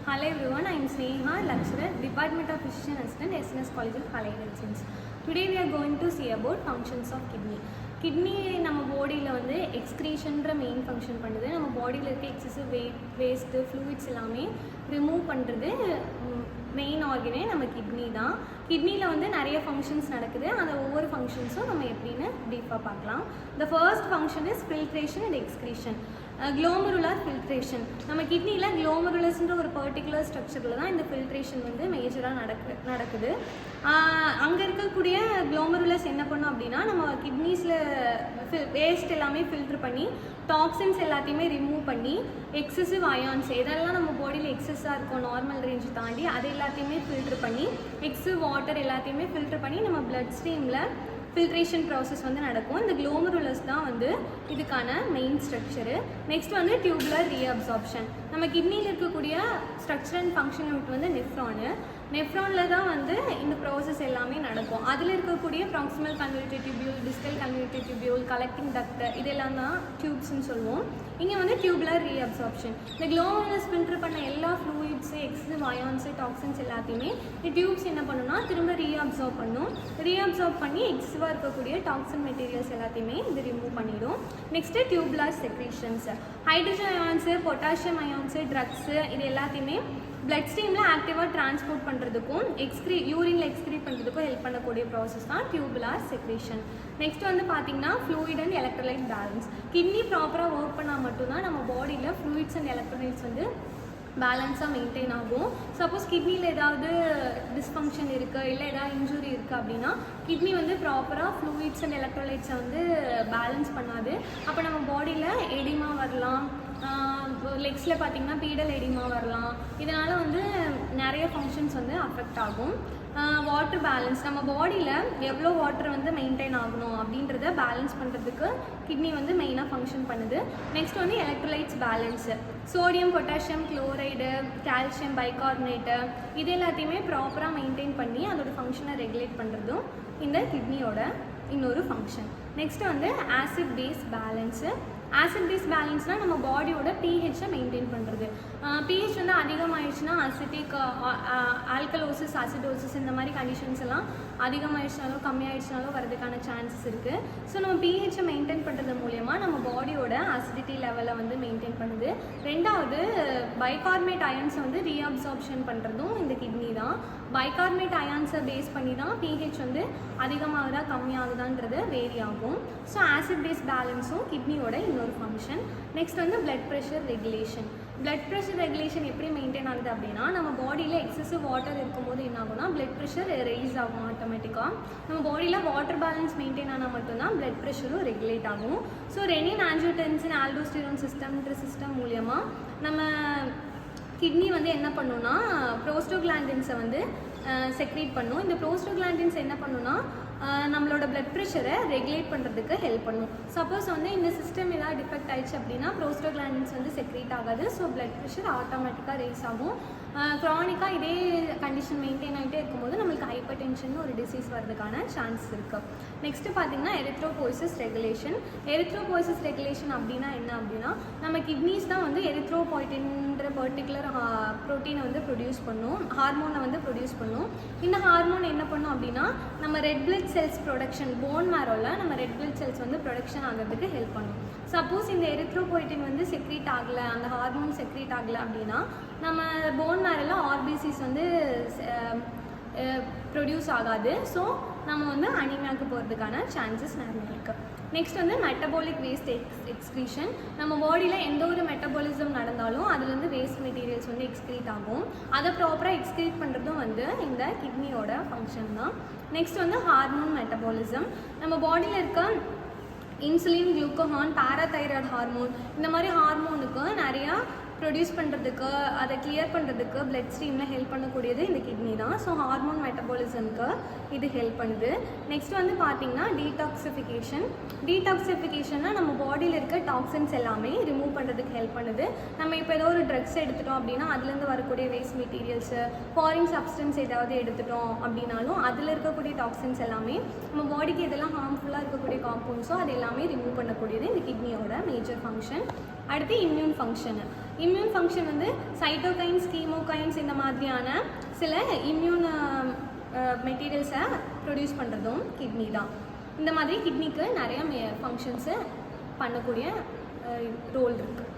Hello everyone, I am Sneha, lecturer, Department of Physician Assistant, SNS College of Allied Health Science. Today we are going to see about functions of kidney. Kidney நம்ம பாடியில் வந்து எக்ஸ்க்ரீஷன்ற main function பண்ணுது. நம்ம பாடியில் இருக்க excessive waste fluids எல்லாமே remove பண்ணுறது main ஆர்கனே நம்ம கிட்னி தான். கிட்னியில் வந்து நிறைய ஃபங்க்ஷன்ஸ் நடக்குது. அந்த ஒவ்வொரு ஃபங்க்ஷன்ஸும் நம்ம எப்படின்னு டீப்பாக பார்க்கலாம். The first function is filtration and excretion. Glomerular filtration. நம்ம கிட்னியில் க்ளோமருலஸ்ன்ற ஒரு பர்டிகுலர் ஸ்ட்ரக்சரில் தான் இந்த ஃபில்ட்ரேஷன் வந்து மேஜராக நடக்குது. அங்கே இருக்கக்கூடிய க்ளோமருலஸ் என்ன பண்ணும் அப்படின்னா நம்ம கிட்னிஸில் வேஸ்ட் எல்லாமே ஃபில்ட்ரு பண்ணி டாக்ஸின்ஸ் எல்லாத்தையுமே ரிமூவ் பண்ணி எக்ஸசிவ் அயான்ஸ் எதெல்லாம் நம்ம பாடியில் எக்ஸஸாக இருக்கும் நார்மல் ரேஞ்சு தாண்டி அதை எல்லாத்தையுமே ஃபில்ட்ரு பண்ணி எக்ஸசிவ் வாட்டர் எல்லாத்தையுமே ஃபில்ட்ரு பண்ணி நம்ம பிளட் ஸ்ட்ரீமில் ஃபில்ட்ரேஷன் ப்ராசஸ் வந்து நடக்கும். இந்த க்ளோமருலஸ் தான் வந்து இதுக்கான மெயின் ஸ்ட்ரக்சரு. நெக்ஸ்ட் வந்து டியூபுலர் ரீஅப்சார்ப்ஷன். நம்ம கிட்னியில் இருக்கக்கூடிய ஸ்ட்ரக்சர் அண்ட் ஃபங்க்ஷன் யூனிட் வந்து நெஃப்ரானில் தான் வந்து இந்த ப்ராசஸ் எல்லாமே நடக்கும். அதில் இருக்கக்கூடிய proximal convoluted tubule, distal convoluted tubule, collecting duct இதெல்லாம் தான் டியூப்ஸ்ன்னு சொல்லுவோம். இங்கே வந்து டியூபுலர் ரீஅப்சார்ப்ஷன். இந்த க்ளோமருலஸ் ஃபில்டர் பண்ண எல்லா ஃப்ளூயிட்ஸு எக்ஸசிவ் அயான்ஸு டாக்ஸின்ஸ் எல்லாத்தையுமே இந்த டியூப்ஸ் என்ன பண்ணுன்னா திரும்ப ரீஅப்சார்ப் பண்ணும். ரீஅப்சார்ப் பண்ணி எக்ஸசிவாக இருக்கக்கூடிய டாக்ஸின் மெட்டீரியல்ஸ் எல்லாத்தையுமே இது ரிமூவ் பண்ணிடும். Next tubular secretions. Hydrogen ions, potassium ions, drugs இது எல்லாத்தையுமே பிளட் ஸ்ட்ரீமில் ஆக்டிவாக டிரான்ஸ்போர்ட் பண்ணுறதுக்கும் யூரினில் எக்ஸ்க்ரீட் பண்ணுறதுக்கும் ஹெல்ப் பண்ணக்கூடிய ப்ராசஸ் தான் டியூபுலார் செக்ரேஷன். நெக்ஸ்ட் வந்து பார்த்திங்கன்னா fluid and electrolyte balance. Kidney ப்ராப்பராக ஒர்க் பண்ணால் மட்டும்தான் நம்ம பாடியில் ஃப்ளூயிட்ஸ் அண்ட் எலக்ட்ரோலைட்ஸ் வந்து பேலன்ஸாக மெயின்டைன் ஆகும். சப்போஸ் கிட்னியில் ஏதாவது டிஸ்ஃபங்க்ஷன் இருக்குது இல்லை ஏதாவது இன்ஜுரி இருக்குது அப்படின்னா கிட்னி வந்து ப்ராப்பராக ஃப்ளூயிட்ஸ் அண்ட் எலக்ட்ரோலைட்ஸை வந்து பேலன்ஸ் பண்ணாது. அப்போ நம்ம பாடியில் எடிமா வரலாம், லெக்ஸில் பார்த்திங்கன்னா பீடல் எடிமா வரலாம். இதனால் வந்து நிறைய ஃபங்க்ஷன்ஸ் வந்து அஃபெக்ட் ஆகும். Water balance. நம்ம பாடியில் எவ்வளோ வாட்டர் வந்து மெயின்டைன் ஆகணும் அப்படின்றத பேலன்ஸ் பண்ணுறதுக்கு கிட்னி வந்து மெயினாக ஃபங்க்ஷன் பண்ணுது. நெக்ஸ்ட் வந்து electrolytes balance. Sodium, potassium, chloride, calcium, bicarbonate இது எல்லாத்தையுமே ப்ராப்பராக மெயின்டைன் பண்ணி அதோட ஃபங்க்ஷனை ரெகுலேட் பண்ணுறதும் இந்த கிட்னியோட இன்னொரு ஃபங்க்ஷன். நெக்ஸ்ட் வந்து acid base balance. Acid base பேலன்ஸ்னால் நம்ம பாடியோட பிஹெச்சை மெயின்டைன் பண்ணுறது. பிஹெச் வந்து அதிகமாகிடுச்சுன்னா அசிட்டிக், ஆல்கலோசிஸ், அசிடோசிஸ் இந்த மாதிரி கண்டிஷன்ஸ் எல்லாம் அதிகமாகிடுச்சினாலோ கம்மியாகிடுச்சினாலோ வரதுக்கான சான்சஸ் இருக்குது. ஸோ நம்ம பிஹெச்சை மெயின்டைன் பண்ணுறது மூலயமா நம்ம பாடியோட அசிடிட்டி லெவலை வந்து மெயின்டைன் பண்ணுது. ரெண்டாவது பைகார்பனேட் அயான்ஸை வந்து ரீஅப்சார்ப்ஷன் பண்ணுறதும் இந்த கிட்னி தான். பைகார்பனேட் அயான்ஸை பேஸ் பண்ணி தான் பிஹெச் வந்து அதிகமாகுதா கம்மியாகுதான்றது வேரி ஆகும். ஸோ ஆசிட் பேஸ் பேலன்ஸும் கிட்னியோட இன்னொரு ஃபங்க்ஷன். நெக்ஸ்ட் வந்து blood pressure regulation. Blood pressure regulation எப்படி மெயின்டைன் ஆகுது அப்படின்னா நம்ம பாடியில் எக்ஸசிவ் வாட்டர் இருக்கும்போது என்ன ஆகும்னா பிளட் ப்ரெஷர் ரைஸ் ஆகும் ஆட்டோமேட்டிக்காக. நம்ம பாடியில் வாட்டர் பேலன்ஸ் மெயின்டைன் ஆனால் மட்டும்தான் பிளட் ப்ரெஷரும் ரெகுலேட் ஆகும். So renin, angiotensin, aldosterone system மூலியமாக நம்ம கிட்னி வந்து என்ன பண்ணுன்னா ப்ரோஸ்டோகிளாண்டின்ஸை வந்து செக்ரீட் பண்ணும். இந்த ப்ரோஸ்டோகிளாண்டின்ஸ் என்ன பண்ணுன்னா நம்மளோட பிளட் ப்ரெஷரை ரெகுலேட் பண்ணுறதுக்கு ஹெல்ப் பண்ணும். சப்போஸ் வந்து இந்த சிஸ்டம் ஏதாவது டிஃபெக்ட் ஆயிடுச்சு அப்படின்னா ப்ரோஸ்டோகிளாண்டின்ஸ் வந்து செக்ரீட் ஆகாது. ஸோ பிளட் ப்ரெஷர் ஆட்டோமேட்டிக்காக ரைஸ் ஆகும். க்ரானிக்காக இதே கண்டிஷன் மெயின்டைன் ஆகிட்டே இருக்கும்போது நம்மளுக்கு ஹைப்பர் டென்ஷன் ஒரு டிசீஸ் வரதுக்கான சான்ஸ் இருக்குது. நெக்ஸ்ட்டு பார்த்திங்கன்னா எரித்ரோபோய்சிஸ் ரெகுலேஷன். எரித்ரோபோய்சிஸ் ரெகுலேஷன் அப்படின்னா என்ன அப்படின்னா நம்ம கிட்னிஸ் தான் வந்து எரித்ரோபாய்டின்ற பர்டிகுலர் ப்ரோட்டீனை வந்து ப்ரொடியூஸ் பண்ணும், ஹார்மோனை வந்து ப்ரொடியூஸ் பண்ணும். இந்த ஹார்மோன் என்ன பண்ணும் அப்படின்னா நம்ம red blood cells production, bone மேரோவில் நம்ம ரெட் பிளட் செல்ஸ் வந்து ப்ரொடக்ஷன் ஆகிறதுக்கு ஹெல்ப் பண்ணும். சப்போஸ் இந்த எரித்ரோபோய்டின் வந்து செக்ரீட் ஆகலை, அந்த ஹார்மோன் செக்ரீட் ஆகலை அப்படின்னா நம்ம போன் மேரோவில் ஆர்பிசிஸ் வந்து ப்ரொடியூஸ் ஆகாது. ஸோ நம்ம வந்து அனீமியாவுக்கு போகிறதுக்கான சான்சஸ் நிறைய இருக்குது. நெக்ஸ்ட் வந்து மெட்டபாலிக் வேஸ்ட் எக்ஸ்க்ரீஷன். நம்ம பாடியில் எந்த ஒரு மெட்டபாலிசம் நடந்தாலும் அதுலேருந்து வேஸ்ட் மெட்டீரியல்ஸ் வந்து எக்ஸ்க்ரீட் ஆகும். அதை ப்ராப்பராக எக்ஸ்க்ரீட் பண்ணுறதும் வந்து இந்த கிட்னியோட ஃபங்க்ஷன் தான். நெக்ஸ்ட் வந்து ஹார்மோன் மெட்டபாலிசம். நம்ம பாடியில் இருக்க இன்சுலின், குளுக்கோஹான், பாராதைராய்டு ஹார்மோன் இந்த மாதிரி ஹார்மோனுக்கு நிறையா ப்ரொடியூஸ் பண்ணுறதுக்கு அதை கிளியர் பண்ணுறதுக்கு பிளட் ஸ்ட்ரீமில் ஹெல்ப் பண்ணக்கூடியது இந்த கிட்னி தான். ஸோ ஹார்மோன் மெட்டபாலிசம்க்கு இது ஹெல்ப் பண்ணுது. நெக்ஸ்ட் வந்து பார்த்திங்கன்னா டீடாக்சிஃபிகேஷன்னா நம்ம பாடியில் இருக்க டாக்ஸின்ஸ் எல்லாமே ரிமூவ் பண்ணுறதுக்கு ஹெல்ப் பண்ணுது. நம்ம இப்போ ஏதோ ஒரு ட்ரக்ஸ் எடுத்துட்டோம் அப்படின்னா அதுலேருந்து வரக்கூடிய வேஸ்ட் மெட்டீரியல்ஸு, ஃபாரின் சப்ஸ்டன்ஸ் ஏதாவது எடுத்துட்டோம் அப்படின்னாலும் அதில் இருக்கக்கூடிய டாக்ஸின்ஸ் எல்லாமே நம்ம பாடிக்கு எதெல்லாம் ஹார்ம்ஃபுல்லாக இருக்கக்கூடிய காம்பவுண்ட்ஸோ அது எல்லாமே ரிமூவ் பண்ணக்கூடியது இந்த கிட்னியோட மேஜர் ஃபங்க்ஷன். அடுத்து இம்யூன் ஃபங்க்ஷன். இம்யூன் ஃபங்க்ஷன் வந்து சைட்டோகைன்ஸ், கீமோகைன்ஸ் இந்த மாதிரியான சில இம்யூன் மெட்டீரியல்ஸை ப்ரொடியூஸ் பண்ணுறதும் கிட்னி தான். இந்த மாதிரி கிட்னிக்கு நிறைய ஃபங்க்ஷன்ஸு பண்ணக்கூடிய ரோல் இருக்குது.